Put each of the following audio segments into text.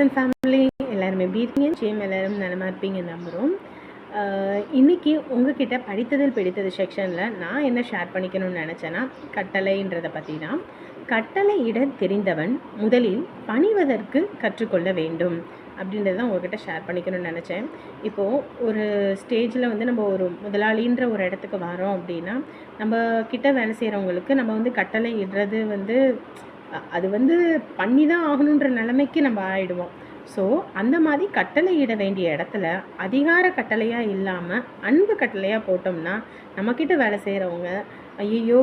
And family எல்லாரும் எப்படி இருக்கீங்க? நிச்சயம் எல்லாரும் நலமாக இருப்பீங்க நம்புகிறோம். இன்றைக்கி உங்ககிட்ட படித்ததில் பிடித்தது செக்ஷனில் நான் என்ன ஷேர் பண்ணிக்கணும்னு நினச்சேன்னா, கட்டளைன்றதை பற்றி தான். கட்டளை இட தெரிந்தவன் முதலில் பணிவதற்கு கற்றுக்கொள்ள வேண்டும் அப்படின்றது தான் உங்கள்கிட்ட ஷேர் பண்ணிக்கணும்னு நினச்சேன். இப்போது ஒரு ஸ்டேஜில் வந்து நம்ம ஒரு முதலாளின்ற ஒரு இடத்துக்கு வரோம் அப்படின்னா, நம்ம கிட்ட வேலை செய்கிறவங்களுக்கு நம்ம வந்து கட்டளை இடுறது வந்து அது வந்து பண்ணி தான் ஆகணுன்ற நிலைமைக்கு நம்ம ஆகிடுவோம். ஸோ அந்த மாதிரி கட்டளை இட வேண்டிய இடத்துல அதிகார கட்டளையாக இல்லாமல் அன்பு கட்டளையாக போட்டோம்னா, நம்மக்கிட்ட வேலை செய்கிறவங்க ஐயோ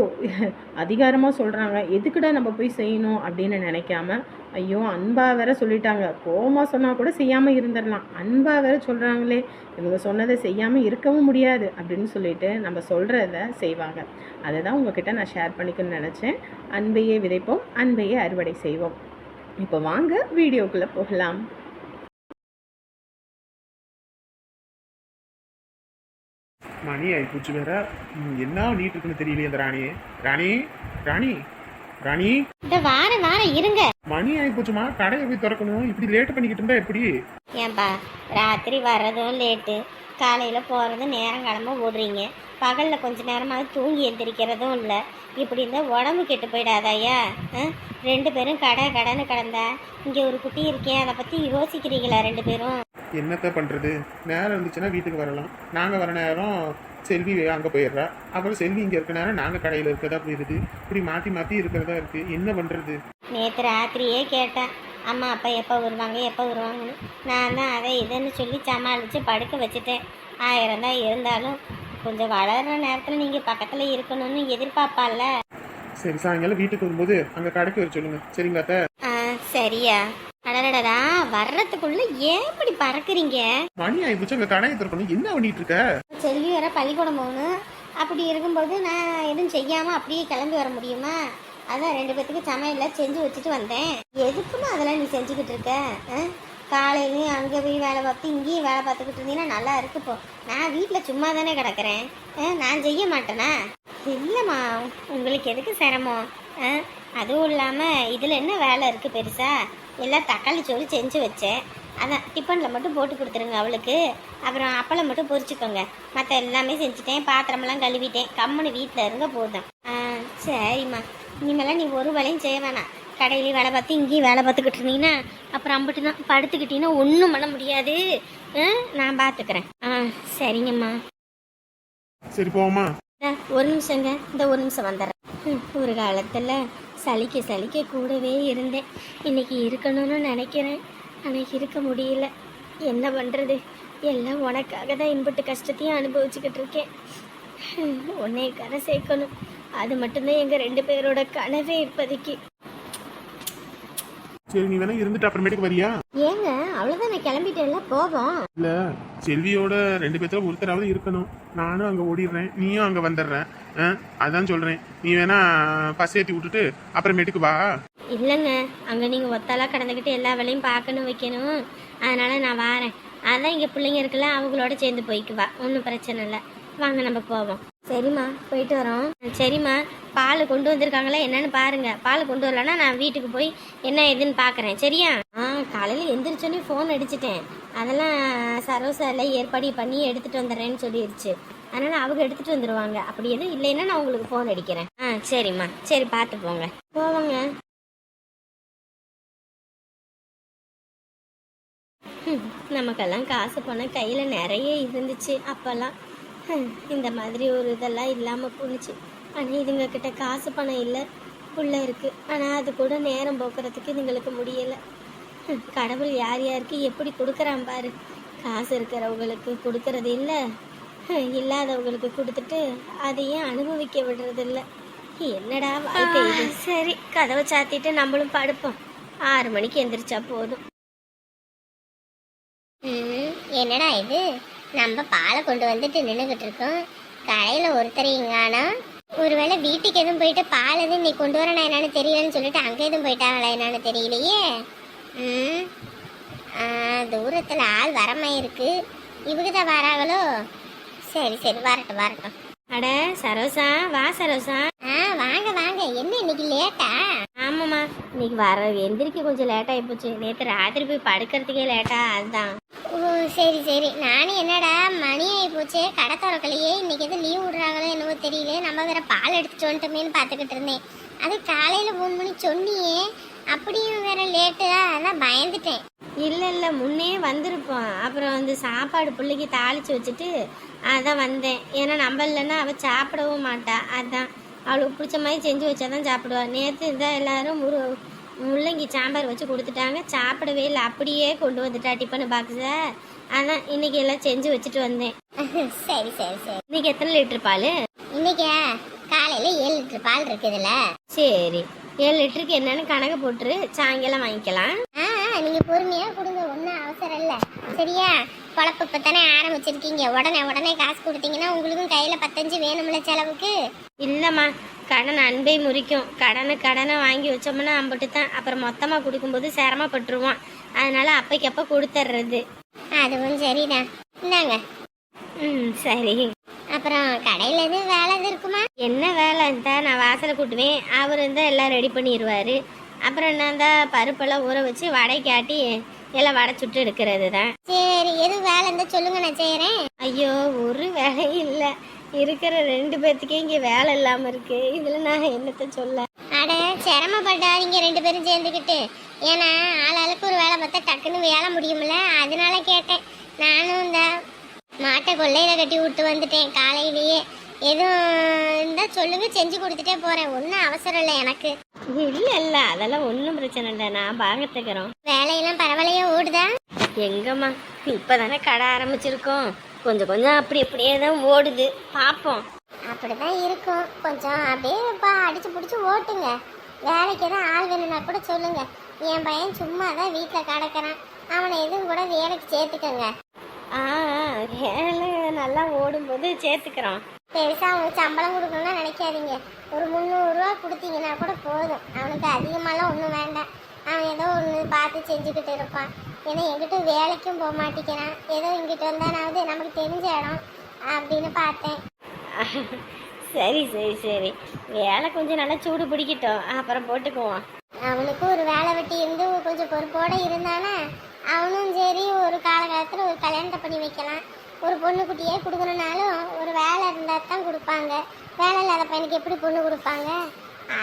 அதிகாரமாக சொல்கிறாங்க, எதுக்குடா நம்ம போய் செய்யணும் அப்படின்னு நினைக்காம, ஐயோ அன்பாக வேற சொல்லிட்டாங்க, கோவமாக சொன்னால் கூட செய்யாமல் இருந்துடலாம், அன்பாக வேற சொல்கிறாங்களே, இவங்க சொன்னதை செய்யாமல் இருக்கவும் முடியாது அப்படின்னு சொல்லிட்டு நம்ம சொல்கிறத செய்வாங்க. அதை தான் உங்ககிட்ட நான் ஷேர் பண்ணிக்கணும்னு நினச்சேன். அன்பையே விதைப்போம், அன்பையே அறுவடை செய்வோம். இப்போ வாங்க வீடியோக்குள்ளே போகலாம். மணி ஆயிப்போச்சு வேற. என்ன நீட்டு இருக்குன்னு தெரியலையே அந்த ராணியே. ராணி ராணி ராணி இந்த வார இருங்க. மணி ஆயிப்போச்சுமா, கடையை போய் திறக்கணும். இப்படி லேட் பண்ணிக்கிட்டு இருந்தா எப்படி? ஏன்பா ராத்திரி வர்றதும் லேட்டு, காலையில் போகிறதும் நேரம் கிளம்ப ஓடுறீங்க, பகலில் கொஞ்சம் நேரமாவது தூங்கி எந்திரிக்கிறதும் இல்லை. இப்படி இருந்தால் உடம்பு கெட்டு போயிடாதாயா? 2 பேரும் கடைன்னு கிடந்தா இங்கே ஒரு குட்டி இருக்கேன், அதை பற்றி யோசிக்கிறீங்களா 2 பேரும்? என்னத்த பண்ணுறது, நேரம் இருந்துச்சுன்னா வீட்டுக்கு வரலாம். நாங்கள் வர நேரம் செல்வி அங்கே போயிடுறா, அப்புறம் செல்வி இங்கே இருக்க நேரம் நாங்கள் கடையில் இருக்கிறதா போயிடுது. இப்படி மாற்றி இருக்கிறதா இருக்குது. என்ன பண்ணுறது? நேற்று ராத்திரியே கேட்டேன், அம்மா அப்பா எப்போ வருவாங்கன்னு. நான் தான் அதை இதுன்னு சொல்லி சமாளித்து படுக்க வச்சுட்டேன். 1000 தான் இருந்தாலும் கொஞ்சம் வளர்கிற நேரத்தில் நீங்கள் பக்கத்தில் இருக்கணும்னு எதிர்பார்ப்பால. சரி, சாயங்காலம் வீட்டுக்கு வரும்போது அங்கே கடைக்கு வர சொல்லுங்க, சரிங்களா? சரியா? அடடடா, வர்றதுக்குள்ள ஏன் இப்படி பறக்குறீங்க? மணி ஆயிப்போச்சு, அங்கே கடையை திறக்கணும். என்ன பண்ணிட்டு இருக்க? செல்வி வர பள்ளிக்கூடம் போகணும். அப்படி இருக்கும்போது நான் எதுவும் செய்யாமல் அப்படியே கிளம்பி வர முடியுமா? அதான் 2 பேத்துக்கு சமையல செஞ்சு வச்சுட்டு வந்தேன். எதுக்குமா அதெல்லாம் நீ செஞ்சுக்கிட்டு இருக்க? காலையிலையும் அங்கே போய் வேலை பார்த்து இங்கேயும் வேலை பார்த்துக்கிட்டு இருந்தீங்கன்னா நல்லா இருக்குப்போ. நான் வீட்டில் சும்மா தானே கிடக்கிறேன், நான் செய்ய மாட்டேனா? இல்லைம்மா, உங்களுக்கு எதுக்கு சிரமம்? அதுவும் இல்லாமல் இதில் என்ன வேலை இருக்குது பெருசா? எல்லாம் தக்காளி சோறு செஞ்சு வச்சேன், அதான் டிஃபனில் மட்டும் போட்டு கொடுத்துருங்க அவளுக்கு. அப்புறம் அப்பளம் மட்டும் பொரிச்சுக்கோங்க. மற்ற எல்லாமே செஞ்சுட்டேன், பாத்திரமெல்லாம் கழுவிட்டேன். கம்முன்னு வீட்டில் இருங்க போதும். சரிம்மா, இனிமேலாம் நீ ஒரு வேலையும் செய்ய வேணாம். கடையிலையும் வேலை பார்த்து இங்கேயும் வேலை பார்த்துக்கிட்டு இருந்தீங்கன்னா அப்புறம் அம்பிட்டு தான் படுத்துக்கிட்டீங்கன்னா ஒன்றும் பண்ண முடியாது. நான் பார்த்துக்கிறேன். சரிங்கம்மா. சரி போமா. ஒரு நிமிஷங்க, இந்த ஒரு நிமிஷம் வந்துடுறேன். ஒரு காலத்தில் சலிக்க கூடவே இருந்தேன். இன்னைக்கு இருக்கணும்னு நினைக்கிறேன், ஆனால் இருக்க முடியல. என்ன பண்ணுறது? எல்லாம் உனக்காக தான் இன்பட்டு கஷ்டத்தையும் அனுபவிச்சுக்கிட்டு இருக்கேன். உன்னை கரை சேர்க்கணும், அது மட்டும்தான் எங்கள் 2 பேரோட கனவே இப்போதைக்கு. சரி, நீ வேணா இருந்துட்டு அப்புறமேட்டுக்கு வரியா? ஏங்க அவ்வளோதான், நான் கிளம்பிட்டேன்ல, போவோம். இல்ல, செல்வியோட 2 பேர்த்துல ஒருத்தராவது இருக்கணும். நானும் அங்க ஓடிடுறேன், நீயும் அங்க வந்துடுறேன். அதான் சொல்றேன், நீ வேணா பஸ் ஏற்றி விட்டுட்டு அப்புறமேட்டுக்கு வா. இல்லைங்க, அங்கே நீங்கள் ஒத்தாலாம் கடந்துக்கிட்டு எல்லா வேலையும் பார்க்கணும் வைக்கணும், அதனால நான் வாரேன். அதான் இங்கே பிள்ளைங்க இருக்குல்ல, அவங்களோட சேர்ந்து போய்க்குவா, ஒன்றும் பிரச்சனை இல்லை. வாங்க நம்ம போவோம். சரிம்மா, போயிட்டு வரோம். சரிம்மா, பால் கொண்டு வந்திருக்காங்களா என்னன்னு பாருங்க. பால் கொண்டு வரலன்னா நான் வீட்டுக்கு போய் என்ன ஏதுன்னு பார்க்குறேன், சரியா? காலையில் எந்திரிச்சோன்னே ஃபோன் அடிச்சிட்டேன். அதெல்லாம் சரோசாரில் ஏற்பாடு பண்ணி எடுத்துகிட்டு வந்துடுறேன்னு சொல்லிடுச்சு. அதனால் அவங்க எடுத்துகிட்டு வந்துடுவாங்க. அப்படி எதுவும் இல்லைன்னா நான் உங்களுக்கு ஃபோன் அடிக்கிறேன். சரிம்மா, சரி, பார்த்து போங்க. போவாங்க. நமக்கெல்லாம் காசு பணம் கையில் நிறைய இருந்துச்சு அப்போல்லாம். இந்த மாதிரி ஒரு இதெல்லாம் இல்லாமல் போணுச்சு. ஆனால் இதுங்கக்கிட்ட காசு பணம் இல்லை, புள்ள இருக்குது, ஆனால் அது கூட நேரம் போக்குறதுக்கு இதுங்களுக்கு முடியலை. கடவுள் யார் யாருக்கு எப்படி கொடுக்குறான் பாரு. காசு இருக்கிறவங்களுக்கு கொடுக்கறது இல்லை, இல்லாதவங்களுக்கு கொடுத்துட்டு அதையும் அனுபவிக்க விடுறது இல்லை. என்னடா வாழ்க்கை இது? சரி, கதவை சாத்திட்டு நம்மளும் படுப்போம். 6 மணிக்கு எந்திரிச்சா போதும். என்னடா இது, நம்ம பாலை கொண்டு வந்துட்டு நின்றுக்கிட்டு இருக்கோம், கடையில் ஒருத்தரையுங்கானா. ஒருவேளை வீட்டுக்கு எதுவும் போயிட்டு பால் எதுவும் நீ கொண்டு வரணும் என்னன்னு தெரியலன்னு சொல்லிட்டு அங்கே எதுவும் போயிட்டாங்களா என்னன்னு தெரியலையே. தூரத்தில் ஆள் வரமாயிருக்கு, இவங்க தான் வராங்களோ? சரி வரட்டும். அட சரோசா, வா சரோசா. வாங்க, என்ன இன்னைக்கு லேட்டா? ஆமாம்மா, இன்னைக்கு வர எந்திரிக்க கொஞ்சம் லேட் ஆகி போச்சு. நேற்று ராத்திரி போய் படுக்கிறதுக்கே லேட்டா, அதுதான். ஓ சரி சரி. நானும் என்னடா மணி ஆகி போச்சே, கடை திறக்கலையே, இன்னைக்கு எதுவும் லீவ் விடுறாங்களோ என்னவோ தெரியல, நம்ம வேற பால் எடுத்துட்டு வந்துட்டோமேன்னு பார்த்துக்கிட்டு இருந்தேன். அது காலையில் 3 மணி சொன்னியே, அப்படியும் வேற லேட்டு, அதான் பயந்துட்டேன். இல்லை முன்னே வந்திருப்போம். அப்புறம் வந்து சாப்பாடு பிள்ளைக்கு தாளித்து வச்சுட்டு அதான் வந்தேன். ஏன்னா நம்ம இல்லைன்னா அவள் சாப்பிடவும் மாட்டா, அதான் அவளுக்கு பிடிச்ச மாதிரி செஞ்சு வச்சா தான் சாப்பிடுவா. நேற்று இதான் எல்லாரும் முள்ளங்கி சாம்பார் வச்சு கொடுத்துட்டாங்க, சாப்பிடவே இல்லை, அப்படியே கொண்டு வந்துட்டா டிஃபன் பாக்ஸை. அதான் இன்னைக்கு எல்லாம் செஞ்சு வச்சுட்டு வந்தேன். சரி சரி சரி. இன்னைக்கு எத்தனை லிட்டர் பால்? இன்னைக்கா காலையில் 7 லிட்டர் பால் இருக்குதுல்ல. சரி, 7 லிட்டருக்கு என்னன்னு கணக்கு போட்டுரு, சாயங்காலம் வாங்கிக்கலாம். நீங்கள் பொறுமையாக கொடுங்க, ஒன்றும் அவசரம் இல்லை சரியா. குழப்ப இப்போ தானே ஆரம்பிச்சிருக்கீங்க, உடனே காசு கொடுத்தீங்கன்னா உங்களுக்கும் கையில் 15 வேணும்ல செலவுக்கு. இல்லைம்மா, கடன் அன்பை முறிக்கும். கடனை வாங்கி வச்சோம்னா அம்பிட்டு தான், அப்புறம் மொத்தமாக கொடுக்கும்போது சிரமப்பட்டுருவோம். அதனால அப்பைக்கப்போ கொடுத்துட்றது. அதுவும் சரிதான், இந்தாங்க. சரி. அப்புறம் கடையில் எதுவும் வேலை எதுவும் இருக்குமா? என்ன வேலை இருந்தால் நான் வாசலை கூட்டுவேன், அவர் இருந்தால் எல்லாம் ரெடி பண்ணிடுவார். அப்புறம் நான் தான் பருப்பெல்லாம் ஊற வச்சு வடை காட்டி எல்லாம் வடை சுட்டு எடுக்கிறது தான். சரி, எதுவும் வேலை இருந்தால் சொல்லுங்க, நான் செய்கிறேன். ஐயோ, ஒரு வேலையும் இல்லை, இருக்கிற 2 பேர்த்துக்கே இங்கே வேலை இல்லாமல் இருக்குது, இதில் நான் என்னத்தை சொல்ல. அட சிரமப்பட்டாதீங்க 2 பேரும் சேர்ந்துக்கிட்டு. ஏன்னா ஆளாளுக்கு ஒரு வேலை பார்த்தா டக்குன்னு வேலை முடியும்ல, அதனால கேட்டேன். நானும் இந்த மாட்டை கொள்ளையில் கட்டி விட்டு வந்துட்டேன் காலையிலேயே. எதுவும் இருந்தால் சொல்லுங்க, செஞ்சு கொடுத்துட்டே போகிறேன், ஒன்றும் அவசரம் இல்லை எனக்கு. இல்லை அதெல்லாம் ஒன்றும் பிரச்சனை இல்லை, நான் பார்த்துக்கிறோம். வேலையெல்லாம் பரவாயில்லையா ஓடுதா? எங்கம்மா, இப்போ தானே கடை ஆரம்பிச்சிருக்கோம், கொஞ்சம் அப்படியே தான் ஓடுது, பார்ப்போம். அப்படிதான் இருக்கும், கொஞ்சம் அப்படியே அடிச்சு பிடிச்சி ஓட்டுங்க. வேலைக்கு எதுவும் ஆள் வேணும்னா கூட சொல்லுங்க. என் பையன் சும்மா தான் வீட்டில் கிடக்கிறான், அவனை எதுவும் கூட வேலைக்கு சேர்த்துக்கங்க. வேலை நல்லா ஓடும்போது சேர்த்துக்கிறோம். பெருசாக அவனுக்கு சம்பளம் கொடுக்கணும்னா நினைக்காதீங்க, ஒரு 300 ரூபா கொடுத்தீங்கன்னா கூட போதும். அவனுக்கு அதிகமாகலாம் ஒன்றும் வேண்டாம், அவன் ஏதோ ஒன்று பார்த்து செஞ்சுக்கிட்டு இருப்பான். ஏன்னா எங்கிட்ட வேலைக்கும் போக மாட்டேங்கிறான், ஏதோ இங்கிட்ட வந்தானாவது நமக்கு தெரிஞ்ச இடம் அப்படின்னு பார்த்தேன். சரி சரி சரி, வேலை கொஞ்சம் நல்லா சூடு பிடிக்கட்டும், அப்புறம் போட்டுக்குவோம். அவனுக்கு ஒரு வேலை வெட்டி இருந்து கொஞ்சம் பொறுப்போடு இருந்தானா அவனும் சரி, ஒரு காலகாலத்தில் ஒரு கல்யாணத்தை பண்ணி வைக்கலாம். ஒரு பொண்ணு குட்டியே கொடுக்கணுன்னாலும் ஒரு வேலை இருந்தால் தான் கொடுப்பாங்க, வேலை இல்லாத பையனுக்கு எப்படி பொண்ணு கொடுப்பாங்க?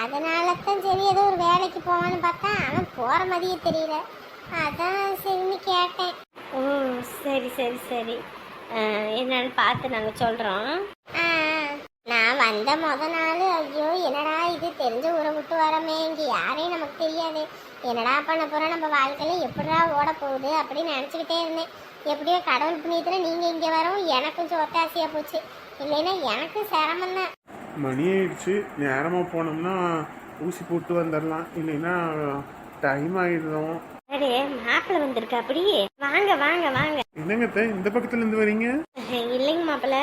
அதனால தான் சரி ஏதோ ஒரு வேலைக்கு போவான்னு பார்த்தா அவன் போகிற மாதிரியே தெரியல, அதான் சரின்னு கேட்டேன். ஓ சரி சரி சரி, என்னன்னு பார்த்து நாங்கள் சொல்கிறோம். நான் வந்த நாள் ஐயோ என்னடா இது, தெரிஞ்ச ஊரை விட்டு வரமே, இங்கே யாரையும் நமக்கு தெரியாது, என்னடா பண்ண போகிறோம், நம்ம வாழ்க்கையில் எப்படிடா ஓட போகுது அப்படின்னு நினச்சிக்கிட்டே இருந்தேன். எப்படியோ கடவுள் புண்ணியத்தில் நீங்கள் இங்கே வரவும் எனக்கு கொஞ்சம் ஒத்தாசையாக போச்சு, இல்லைன்னா எனக்கு சிரமம்தான். மணி ஆயிடுச்சு, நேரமாக போனோம்னா ஊசி போட்டு வந்துடலாம், இல்லைன்னா டைம் ஆயிடும். அடே மாப்பிள்ளை வந்திருக்கா, அப்படி வாங்க வாங்க வாங்க. என்னங்க இந்த பக்கத்துல இருந்து வரீங்க? இல்லைங்க மாப்பிள்ளை,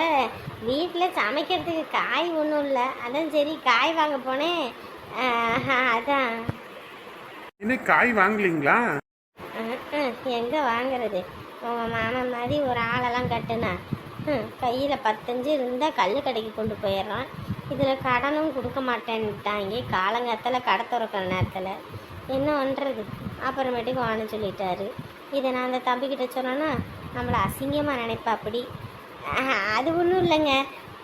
வீட்டில் சமைக்கிறதுக்கு காய் ஒன்றும் இல்லை, அதான் சரி காய் வாங்க போனேன். அதான். என்ன காய் வாங்கலீங்களா? எங்கே வாங்குறது, உங்கள் மாமன் மாதிரி ஒரு ஆளெல்லாம் கட்டுனா கையில் 15 இருந்தால் கல் கடைக்கு கொண்டு போயிடுறான். இதில் கடனும் கொடுக்க மாட்டேன்ட்டாங்க, காலங்காலத்தில் கடை திறக்கிற நேரத்தில் என்ன பண்ணுறது. அப்புறமேட்டுக்கு வான்னு சொல்லிட்டாரு. இதை நான் அந்த தம்பிக்கிட்ட சொன்னேன்னா நம்மளை அசிங்கமாக நினைப்பா. அப்படி அது ஒன்றும் இல்லைங்க,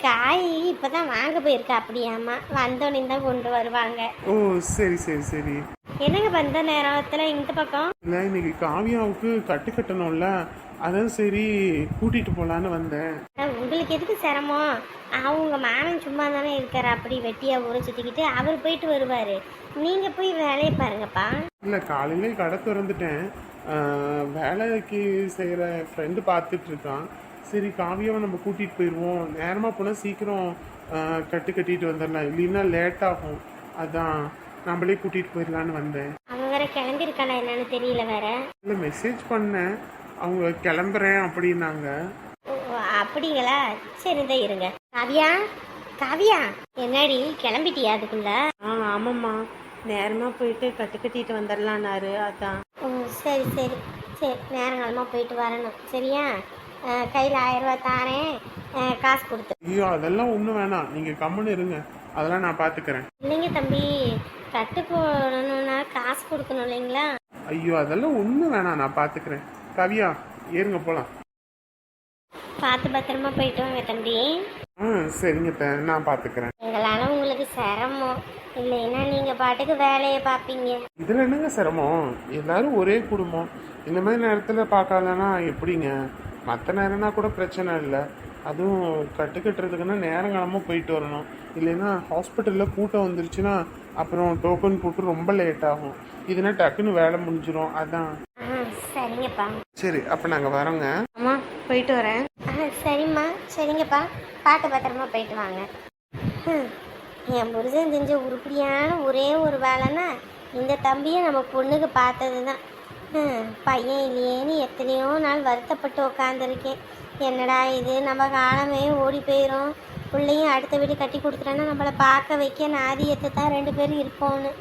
காய் இப்போ தான் வாங்க போயிருக்கா. அப்படியாம்மா, வந்தோடனே தான் கொண்டு வருவாங்க. ஓ சரி சரி சரி. என்னங்க வந்த நேரத்தில் இந்த பக்கம்? இல்லை, இன்னைக்கு காவியாவுக்கு கட்டு கட்டணும்ல, அதான் சரி கூட்டிகிட்டு போகலான்னு வந்தேன். உங்களுக்கு எதுக்கு சிரமம், அவங்க மாமன் சும்மா தானே இருக்கார், அப்படி வெட்டியாக ஊரை சுற்றிக்கிட்டு அவர் போயிட்டு வருவார், நீங்கள் போய் வேலையை பாருங்கப்பா. இல்லை, காலையிலே கடை திறந்துட்டேன், வேலைக்கு செய்கிற ஃப்ரெண்டு பார்த்துட்டு இருக்கான். சரி காவியாவை நம்ம கூட்டிகிட்டு போயிடுவோம், நேரமாக போனால் சீக்கிரம் கட்டிட்டு வந்துடலாம், இல்லைன்னா லேட் ஆகும், அதான் நம்மளே கூட்டிகிட்டு போயிடலான்னு வந்தேன். அவன் வேற கிளம்பியிருக்கானா என்னன்னு தெரியல வேற. இல்லை, மெசேஜ் பண்ணேன், அவங்க கிளம்புறேன் அப்படின்னாங்க. அப்படிங்களா, சரி தான் இருங்க. காவியா காவியா, என்னடி கிளம்பிட்டியா அதுக்குள்ள? ஆமாம்மா, நேரமாக போயிட்டு கட்டிட்டு வந்துடலான்னாரு, அதான். ஓ சரி சரி சரி, நேரங்காலமாக போயிட்டு வரணும் சரியா. கையில் 1000 ரூபா தாரேன், காசு கொடுத்து. ஐயோ அதெல்லாம் ஒன்றும் வேணாம், நீங்கள் கம்முன்னு இருங்க, அதெல்லாம் நான் பார்த்துக்கிறேன். இல்லைங்க தம்பி, கட்டு போடணும்னா காசு கொடுக்கணும் இல்லைங்களா? ஐயோ அதெல்லாம் ஒன்றும் வேணாம், நான் பார்த்துக்கிறேன். கவியா ஏறுங்க போகலாம். பார்த்து பத்திரமா போயிட்டு வாங்க தம்பி. சரிங்க நான் பார்த்துக்கிறேன். எங்களால் உங்களுக்கு சிரமம் இல்லைன்னா நீங்கள் பாட்டுக்கு வேலையை பார்ப்பீங்க. இதில் என்னங்க சிரமம்? எல்லாரும் ஒரே குடும்பம். இந்த மாதிரி நேரத்தில் பார்க்காதனா எப்படிங்க? மற்ற நேரம்னா கூட பிரச்சனை இல்லை. அதுவும் கட்டுறதுக்குன்னா நேரங்காலமாக போயிட்டு வரணும். இல்லைன்னா ஹாஸ்பிட்டலில் கூட்டம் வந்துருச்சுன்னா அப்புறம் டோக்கன் போட்டு ரொம்ப லேட் ஆகும். இதுனா டக்குன்னு வேலை முடிஞ்சிடும். அதான். சரிங்கப்பா. சரி அப்போ நாங்கள் வரோங்க. அம்மா போயிட்டு வரேன். சரிம்மா சரிங்கப்பா, பார்த்து பத்திரமா போயிட்டு வாங்க. என் புருஷன் செஞ்ச உருப்படியான ஒரே ஒரு வேலைன்னா இந்த தம்பியை நம்ம பொண்ணுக்கு பார்த்தது தான். பையன் இல்லையேன்னு எத்தனையோ நாள் வருத்தப்பட்டு உக்காந்துருக்கேன். என்னடா இது, நம்ம காலமே ஓடி போயிடும், பிள்ளையும் அடுத்த வீடு கட்டி கொடுத்துட்டோன்னா நம்மளை பார்க்க வைக்க நாதியத்தை தான் 2 பேரும் இருப்போம்னு.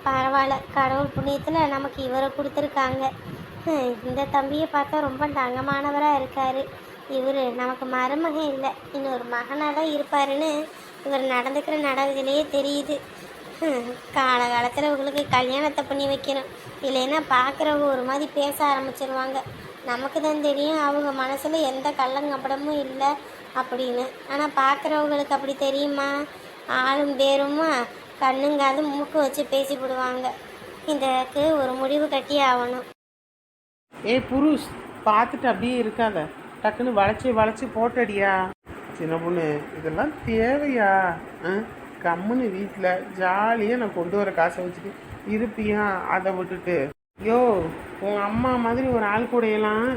பரவாயில்ல, கடவுள் புண்ணியத்தில் நமக்கு இவரை கொடுத்துருக்காங்க. இந்த தம்பியை பார்த்தா ரொம்ப தங்கமானவராக இருக்கார். இவர் நமக்கு மருமகன் இல்லை, இன்னொரு மகனாக தான் இருப்பாருன்னு இவர் நடந்துக்கிற நடவடிக்கையிலேயே தெரியுது. காலகாலத்தில் உங்களுக்கு கல்யாணத்தை பண்ணி வைக்கணும், இல்லைன்னா பார்க்குறவங்க ஒரு மாதிரி பேச ஆரம்பிச்சிருவாங்க. நமக்கு தான் தெரியும் அவங்க மனசில் எந்த கள்ளங்கப்படமும் இல்லை அப்படின்னு. ஆனால் பார்க்குறவங்களுக்கு அப்படி தெரியுமா? ஆளும் பேருமா கண்ணுங்காது மூக்கு வச்சு பேசிவிடுவாங்க. இதற்கு ஒரு முடிவு கட்டி ஆகணும். புருஷ், பார்த்துட்டு அப்படியே இருக்காத, டக்குன்னு வளைச்சி போட்டடியா. சின்ன பொண்ணு, இதெல்லாம் தேவையா? கம்முன்னு வீட்டில் ஜாலியாக நான் கொண்டு வர காசை வச்சுட்டு இருப்பியா? அதை விட்டுட்டு உங்கள் அம்மா மாதிரி ஒரு ஆள் கூடையெல்லாம்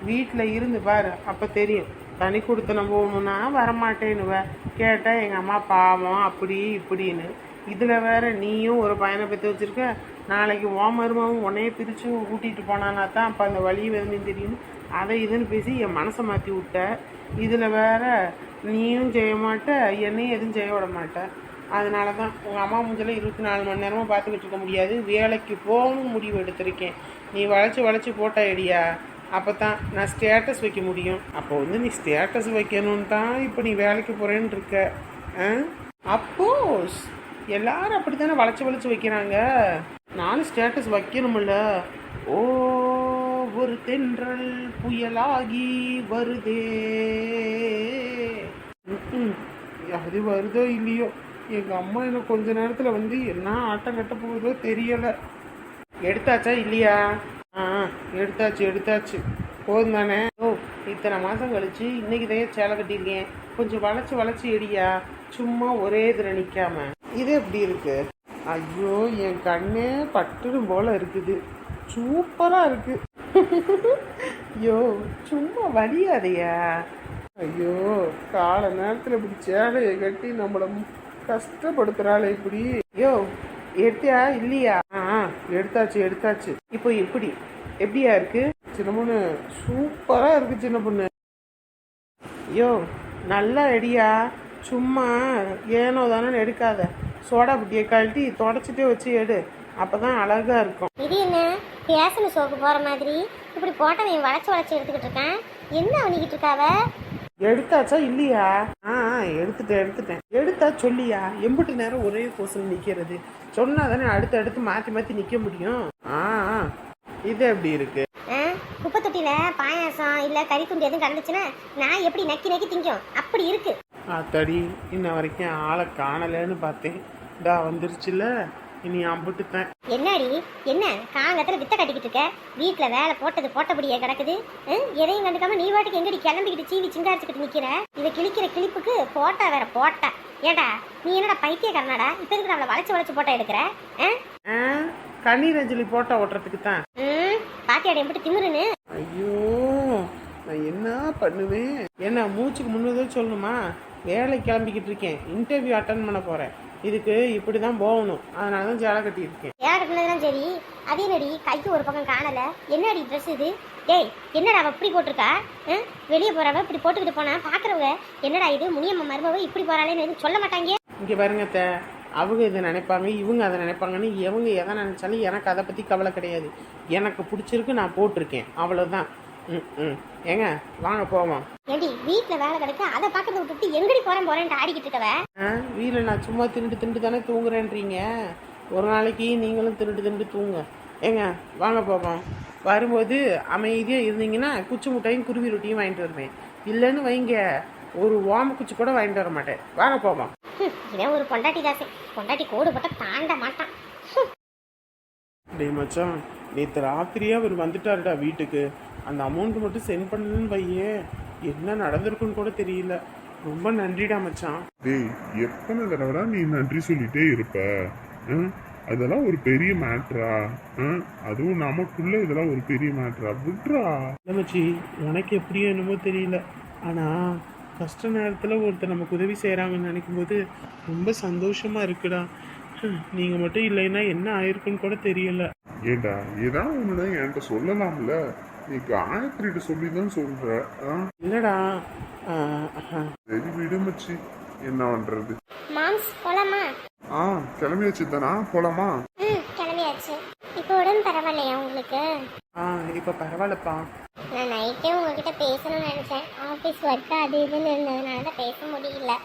வீட்டில் இருந்து பாரு, அப்போ தெரியும். தனி கொடுத்தன போகணுன்னா வரமாட்டேன்னுவ, கேட்டால் எங்கள் அம்மா பாவம் அப்படி இப்படின்னு. இதில் வேற நீயும் ஒரு பையனை பற்றி வச்சுருக்க, நாளைக்கு மருமவும் உன்னையே பிரித்து கூட்டிகிட்டு போனான்னா தான் அப்போ அந்த வழி வந்து தெரியும். அதை இதுன்னு பேசி என் மனசை மாற்றி விட்ட. இதில் வேற நீயும் செய்ய மாட்ட, என்னையும் எதுவும் செய்ய விட மாட்டேன். அதனால தான் உங்கள் அம்மா மூஞ்சில் 24 மணி நேரமாக பார்த்துக்கிட்டு இருக்க முடியாது, வேலைக்கு போகணும் முடிவு எடுத்திருக்கேன். நீ வளைச்சி போட்ட ஐடியா, அப்போ தான் நான் ஸ்டேட்டஸ் வைக்க முடியும். அப்போ நீ ஸ்டேட்டஸ் வைக்கணும்னு தான் இப்போ நீ வேலைக்கு போகிறேன்னு இருக்க. அப்போஸ் எல்லாரும் அப்படி தானே வளைச்சி வைக்கிறாங்க, நானும் ஸ்டேட்டஸ் வைக்கணுமில்ல. ஓ ஒரு தென்றல் புயலாகி வருதே, அது வருதோ இல்லையோ, எங்கள் அம்மா எனக்கு கொஞ்ச நேரத்தில் வந்து என்ன ஆட்டம் கட்ட போகுதோ தெரியலை. எடுத்தாச்சா இல்லையா? எடுத்தாச்சு போதும் தானே. இத்தனை மாதம் கழிச்சு இன்னைக்கு தான் சேலை கட்டியிருக்கேன், கொஞ்சம் வளைச்சி எடியா, சும்மா ஒரே இதில் நிற்காம. இது எப்படி இருக்கு? ஐயோ என் கண்ணே பட்டுடும் போல இருக்குது, சூப்பராக இருக்கு. ஐயோ சும்மா வலியாதையா. ஐயோ கால நேரத்தில் இப்படி சேலையை கட்டி நம்மளை கஷ்டப்படுத்துறாள் இப்படி. எடுத்தியா இல்லையா? எடுத்தாச்சு. இப்போ எப்படியா இருக்கு சின்ன பொண்ணு? சூப்பரா இருக்கு சின்ன பொண்ணு. நல்லா ரெடியா, சும்மா ஏனோ தானே எடுக்காத. சோடா புட்டியை கழட்டி தொடச்சிட்டே வச்சு எடு, அப்பதான் அழகா இருக்கும். இது என்ன பேசணும் சோக்கு போற மாதிரி இப்படி போட்டவன் வளைச்சு எடுத்துக்கிட்டு இருக்கான், என்ன பண்ணிக்கிட்டு இருக்காவ? எடுத்தாச்சா இல்லையா? எடுத்துட்டேன். எடுத்தா சொல்லியா? எம்பிட்டு நேரம் ஒரே கோசம் நிக்கிறது? சொன்னா தானே அடுத்து மாத்தி நிக்க முடியும். இது எப்படி இருக்கு? குப்பை தொட்டியில பாயாசம் இல்ல கறி துண்டு எதுவும் கலந்துச்சுன்னா நான் எப்படி நக்கி திங்கும், அப்படி இருக்கு. தடி இன்ன வரைக்கும் ஆளை காணலன்னு பார்த்தேன், இதா வந்துருச்சுல, இனி அம்பிட்டுத்தேன். என்னடி என்ன காலங்கத்துல வித்த கட்டிக்கிட்டு இருக்க? வீட்டுல வேலை போட்டபடியே கிடக்குது. எதையும் கண்டுக்காம நீ வாட்டுக்கு எங்கடி கிளம்பிக்கிட்டு சீவி சிங்காரிச்சுக்கிட்டு நிக்கிற? இதை கிழிக்கிற கிளிப்புக்கு போட்டா வேற போட்டா. ஏடா நீ என்னடா பைத்தியக்காரனாடா? இப்ப எதுக்கு அவளை வளைச்சு போட்டா எடுக்கிற? கண்ணீர் அஞ்சலி போட்டா ஓட்டுறதுக்கு தான். பாத்தியாடி எப்படி திமிருன்னு? ஐயோ நான் என்ன பண்ணுவேன்? என்ன மூச்சுக்கு முன்னதே சொல்லணுமா? வேலை கிளம்பிக்கிட்டு இருக்கேன், இன்டர்வியூ அட்டன் பண்ண போறேன், இதுக்கு இப்படிதான் போகணும், அதனால தான் சேலை கட்டியிருக்கேன். சேலை கட்டினதுதான் சரி, அதே நடி கைக்கு ஒரு பக்கம் காணல, என்னடி ட்ரெஸ் இது? டேய் என்னடா அவ இப்படி போட்டிருக்கா? வெளியே போறவ இப்படி போட்டுக்கிட்டு போனா பாக்குறவங்க என்னடா இது முனியம்மா மருமவ இப்படி போறாளேன்னு எதுவும் சொல்ல மாட்டாங்க? இங்க பாருங்க, அவங்க இதை நினைப்பாங்க, இவங்க அதை நினைப்பாங்கன்னு எவங்க எதை நினைச்சாலும் எனக்கு அதை பத்தி கவலை கிடையாது. எனக்கு பிடிச்சிருக்கு, நான் போட்டிருக்கேன், அவ்வளவுதான். ஏங்க வாங்க போவோம். ஏடி வீட்டுல வேலை கிடக்கு, அதை பாக்கிறத விட்டுட்டு எங்கடி போறேன்ட்டு ஆடிக்கிட்டு இருக்கவ? வீட்டில் நான் சும்மா திண்டு தானே தூங்குறேன்றீங்க, ஒரு நாளைக்கு நீங்களும் திருட்டு தூங்க. ஏங்க வாங்க போவோம். வரும்போது அமைதியாக இருந்தீங்கன்னா குச்சி முட்டையும் குருவி ரொட்டியும் வாங்கிட்டு வருவேன். இல்லைன்னு வைங்க, ஒரு ஓம குச்சி கூட வாங்கிட்டு வர மாட்டேன். வாங்க போவோம். இவன் ஒரு பொண்டாட்டி தாசை, பொண்டாட்டி கோடு போட்ட தாண்ட மாட்டான். டேய் மச்சான், நேற்று ராத்திரியே அவர் வந்துட்டாருடா வீட்டுக்கு. அந்த அமௌண்ட் மட்டும் சென்ட் பண்ணலன்னு வையே, என்ன நடந்திருக்குன்னு கூட தெரியல. ரொம்ப நன்றிடா மச்சான். டேய், எத்தனை தடவை நீ நன்றி சொல்லிட்டே இருப்ப? அதெல்லாம் ஒரு பெரிய மேட்ரா? அதுவும் நமக்குள்ள இதெல்லாம் ஒரு பெரிய மேட்ரா? விட்றா. இல்லை மச்சி, உனக்கு எப்படியோ என்னமோ தெரியல, ஆனால் கஷ்ட நேரத்தில் ஒருத்தர் நமக்கு உதவி செய்கிறாங்கன்னு நினைக்கும் போது ரொம்ப சந்தோஷமா இருக்குடா. நீங்கள் மட்டும் இல்லைன்னா என்ன ஆயிருக்குன்னு கூட தெரியல. ஏண்டா, ஏதாவது ஒண்ணுனா என்கிட்ட சொல்லலாம்ல? நீ காயத்ரிட்ட சொல்லி தான் சொல்ற. இல்லைடா. சரி விடு மச்சி, என்ன பண்றது? மாம்ஸ் போலாமா? கிளம்பியாச்சு தானா? போலாமா? கிளம்பியாச்சு. இப்போ உடம்பு பரவாயில்லையா உங்களுக்கு? இப்போ பரவாயில்லப்பா. நான் நைட்டே உங்ககிட்ட பேசணும்னு நினைச்சேன். ஆஃபீஸ் ஒர்க்கு அது இதுன்னு இருந்ததுனால தான் பேச முடியல.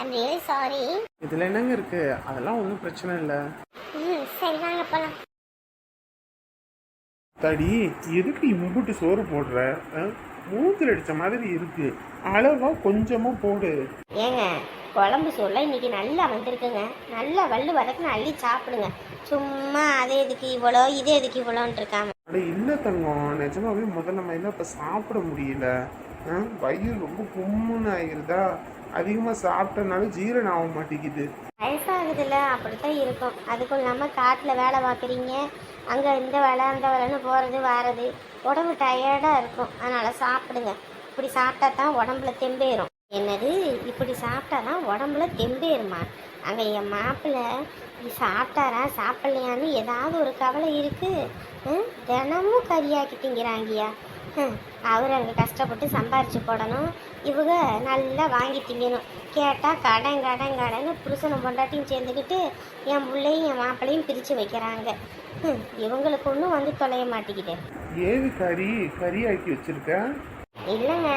I'm really sorry. இதில் என்னங்க இருக்கு? அதெல்லாம் ஒன்றும் பிரச்சனை இல்லை. சரி வாங்க போகலாம். தடி, எதுக்கு இம்புட்டு சோறு போடுற? மூத்தில் அடித்த மாதிரி இருக்கு. அளவா கொஞ்சமாக போடு. ஏங்க, குழம்பு சோறுலாம் இன்னைக்கு நல்லா வந்திருக்குங்க. நல்லா வல்லு வதக்குன்னு அள்ளி சாப்பிடுங்க. சும்மா அதே எதுக்கு இவ்வளோ இதே எதுக்கு இவ்வளோன்ட்டு இருக்காம. அட இல்லை தங்கம், நிஜமாவே முதல்ல மாதிரிலாம் இப்போ சாப்பிட முடியல. வயிறு ரொம்ப கும்முன்னு ஆகிருதா. அதிகமாக சாப்பிட்டனால ஜீரணம் ஆக மாட்டேங்குது. வயசாகுதுல்ல, அப்படித்தான் இருக்கும். அதுக்கும் இல்லாமல் காட்டில் வேலை பார்க்குறீங்க, அங்கே இந்த வேலை அந்த வேலைன்னு போகிறது வாரது, உடம்பு டயர்டாக இருக்கும். அதனால் சாப்பிடுங்க. இப்படி சாப்பிட்டா தான் உடம்புல தெம்பேறும். என்னது, இப்படி சாப்பிட்டா தான் உடம்புல தெம்பேறுமா? அங்கே என் மாப்பிள்ளை சாப்பிட்டாரா சாப்பிட்லையான்னு ஏதாவது ஒரு கவலை இருக்குது. தினமும் கறியாக்கி திங்கிறாங்கய்யா. அவர் அங்கே கஷ்டப்பட்டு சம்பாரித்து போடணும், இவங்க நல்லா வாங்கி திங்கணும். கேட்டால் கடன் கடன் கடன்னு புருஷனை பொண்டாட்டியும் சேர்ந்துக்கிட்டு என் பிள்ளையும் என் மாப்பிள்ளையும் பிரித்து வைக்கிறாங்க. இவங்களுக்கு ஒன்றும் வந்து தொலைய மாட்டேங்குது. ஏது கறி ஆக்கி வச்சிருக்க? இல்லைங்க,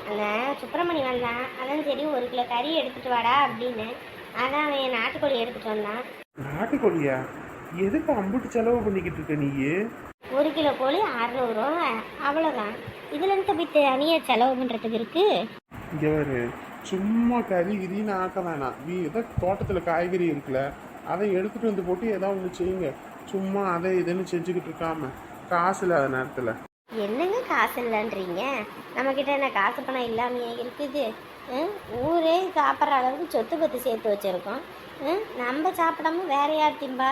அந்த சுப்பிரமணி வந்தான். அதான் சரி 1 கிலோ கறி எடுத்துகிட்டு வாடா அப்படின்னு. அதான் அவன் நாட்டுக்கோழி எடுத்துகிட்டு வந்தான். நாட்டுக்கோழியா? எதுக்கு அம்புட்டு செலவு பண்ணிக்கிட்டு இருக்க நீ? 1 கிலோ கோழி 600 ரூபா, அவ்வளோதான். இதுல இருந்து போய் தனியாக செலவு பண்ணுறதுக்கு இருக்கு. இங்கே வேறு சும்மா கறி கிரின்னு ஆக்க வேணாம். ஏதோ தோட்டத்தில் காய்கறி இருக்குல்ல, அதை எடுத்துகிட்டு வந்து போட்டு ஏதாவது ஒன்று செய்யுங்க. சும்மா அதை இதுன்னு செஞ்சுக்கிட்டு இருக்காம காசு இல்லாத நேரத்தில். என்னங்க காசு இல்லைன்றீங்க? நம்மக்கிட்ட என்ன காசு பணம் இல்லாமையே இருக்குது? ஊரே சாப்பிட்ற அளவுக்கு சொத்து பத்து சேர்த்து வச்சுருக்கோம். நம்ம சாப்பிடாம வேற யார் திம்பா?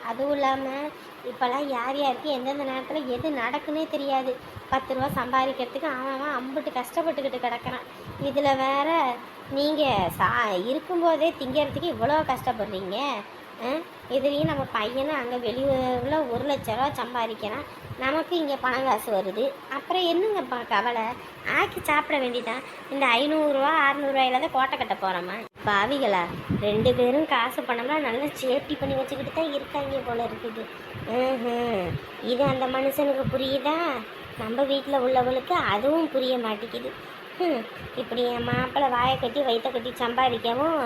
அதுவும் இல்லாமல் இப்போல்லாம் யார் யாருக்கு எந்தெந்த நேரத்தில் எது நடக்குன்னே தெரியாது. 10 ரூபா சம்பாதிக்கிறதுக்கு அவன் அம்புட்டு கஷ்டப்பட்டுக்கிட்டு கிடக்கிறான். இதில் வேற நீங்கள் இருக்கும்போதே திங்கிறதுக்கு இவ்வளோ கஷ்டப்படுறீங்க. இதுலேயும் நம்ம பையனும் அங்கே வெளியூரில் 1 லட்ச ரூபா சம்பாதிக்கிறான். நமக்கு இங்கே பணம் காசு வருது. அப்புறம் என்னங்கப்பா கவலை? ஆக்கி சாப்பிட வேண்டியதான். இந்த 500 ரூபா 600 ரூபாயில தான் கோட்டை கட்ட போகிறோமா? பாவிகளா, 2 பேரும் காசு பணம்லாம் நல்லா சேஃப்டி பண்ணி வச்சுக்கிட்டு தான் இருக்காங்க போல இருக்குது. இது அந்த மனுஷனுக்கு புரியுதா? நம்ம வீட்டில் உள்ளவளுக்கு அதுவும் புரிய மாட்டேங்குது. இப்படி என் மாப்பிள்ளை வாயை கட்டி வயிற்ற கட்டி சம்பாதிக்கவும்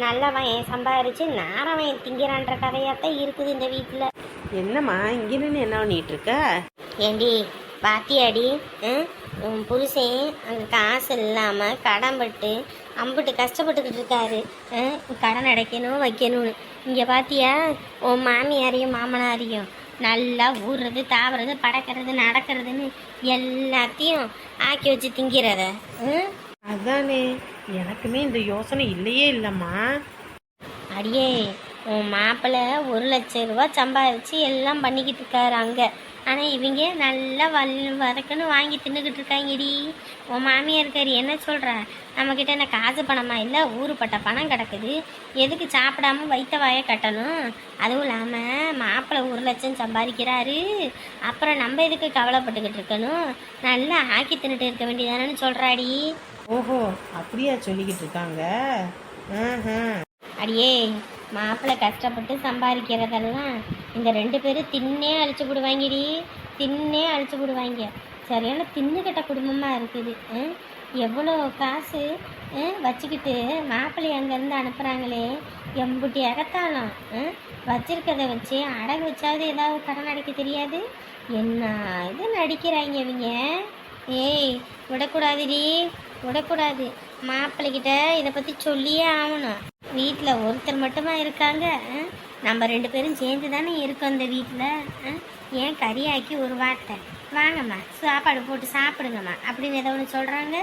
நல்லவன் சம்பாதிச்சு நாரவன் திங்கிறான்ற கதையாத்தான் இருக்குது இந்த வீட்டில். என்னம்மா இங்கே நின்று என்ன பண்ணிட்டு இருக்க? ஏண்டி பாத்தியாடி, உன் புருஷன் அங்கே காசு இல்லாமல் கடன் பட்டு அம்புட்டு கஷ்டப்பட்டுக்கிட்டு இருக்காரு. கடன் அடைக்கணும் வைக்கணும்னு. இங்கே பாத்தியா உன் மாமியாரையும் மாமனாரையும் நல்லா ஊறுறது தாவறது படக்கிறது நடக்கிறதுன்னு எல்லாத்தையும் ஆக்கி வச்சு திங்கிறத. அதானே, எனக்குமே இந்த யோசனை இல்லையே இல்லைம்மா. அடியே, உன் மாப்பிள்ளை 1 லட்ச ரூபா சம்பாதிச்சு எல்லாம் பண்ணிக்கிட்டு இருக்காரு அங்கே. ஆனால் இவங்க நல்லா வதக்குன்னு வாங்கி தின்னுக்கிட்டு இருக்காங்கடி. உன் மாமியார் இருக்காரு என்ன சொல்கிற? நம்மக்கிட்ட என்ன காசு பணமா இல்லை, ஊருப்பட்ட பணம் கிடக்குது. எதுக்கு சாப்பிடாம வைத்த வாயை கட்டணும்? அதுவும் இல்லாமல் மாப்பிள்ளை 1 லட்சம் சம்பாதிக்கிறாரு. அப்புறம் நம்ம எதுக்கு கவலைப்பட்டுக்கிட்டு இருக்கணும்? நல்லா ஆக்கி தின்னுட்டு இருக்க வேண்டியதானு சொல்கிறாடி. ஓஹோ, அப்படியா சொல்லிக்கிட்டு இருக்காங்க? அடியே, மாப்பிள்ளை கஷ்டப்பட்டு சம்பாதிக்கிறதெல்லாம் இந்த 2 பேரும் தின்னே அழிச்சு விடுவாங்கடி. தின்னே அழிச்சு விடுவாங்க. சரியான தின்னுக்கிட்ட குடும்பமாக இருக்குது. எவ்வளோ காசு வச்சுக்கிட்டு மாப்பிள்ளை அங்கேருந்து அனுப்புகிறாங்களே, எம்புட்டி அகத்தாலும் வச்சிருக்கதை வச்சு அடகு வச்சாவது ஏதாவது கடன் அடைக்க தெரியாது. என்ன இது நடிக்கிறாங்க இவங்க. ஏய், விடக்கூடாதுடி, விடக்கூடாது. மாப்பிள்ளைகிட்ட இதை பற்றி சொல்லியே ஆகணும். வீட்டில் ஒருத்தர் மட்டுமா இருக்காங்க, நம்ம 2 பேரும் சேர்ந்து தானே இருக்கோம் இந்த வீட்டில். ஏன் கறியாக்கி ஒரு வார்த்தை, வாங்கம்மா சாப்பாடு போட்டு சாப்பிடுங்கம்மா அப்படின்னு ஏதோ ஒன்று சொல்கிறாங்க.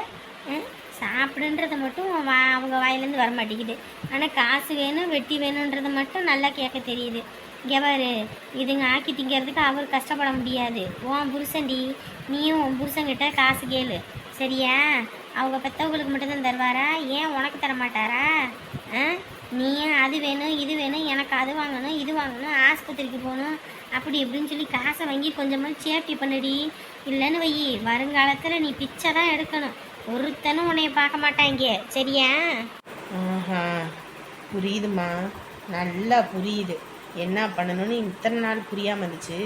சாப்பிடுன்றதை மட்டும் அவங்க வாயிலேருந்து வர மாட்டேங்குது. ஆனால் காசு வேணும், வெட்டி வேணுன்றதை மட்டும் நல்லா கேட்க தெரியுது. இங்கே பாரு, இதுங்க ஆக்கி திங்கிறதுக்கு அவர் கஷ்டப்பட முடியாது. உன் புருஷன்டி, நீயும் உன் புருஷன்கிட்ட காசு கேளு சரியா? அவங்க பெற்றவங்களுக்கு மட்டும்தான் தருவாரா? ஏன் உனக்கு தர மாட்டாரா? நீ அது வேணும் இது வேணும், எனக்கு அது வாங்கணும் இது வாங்கணும், ஆஸ்பத்திரிக்கு போகணும் அப்படி இப்படின்னு சொல்லி காசை வாங்கி கொஞ்சமாக சேஃப்டி பண்ணுடி. இல்லைன்னு வை, வருங்காலத்தில் நீ பிச்சை தான் எடுக்கணும். ஒருத்தனும் உன்னைய பார்க்க மாட்டாங்க சரியா? ஆஹா, புரியுதுமா, நல்லா புரியுது. என்ன பண்ணணும்னு இத்தனை நாள் புரியாமல் இருந்துச்சு.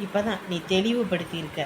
இப்போ தான் நீ தெளிவுபடுத்தியிருக்க.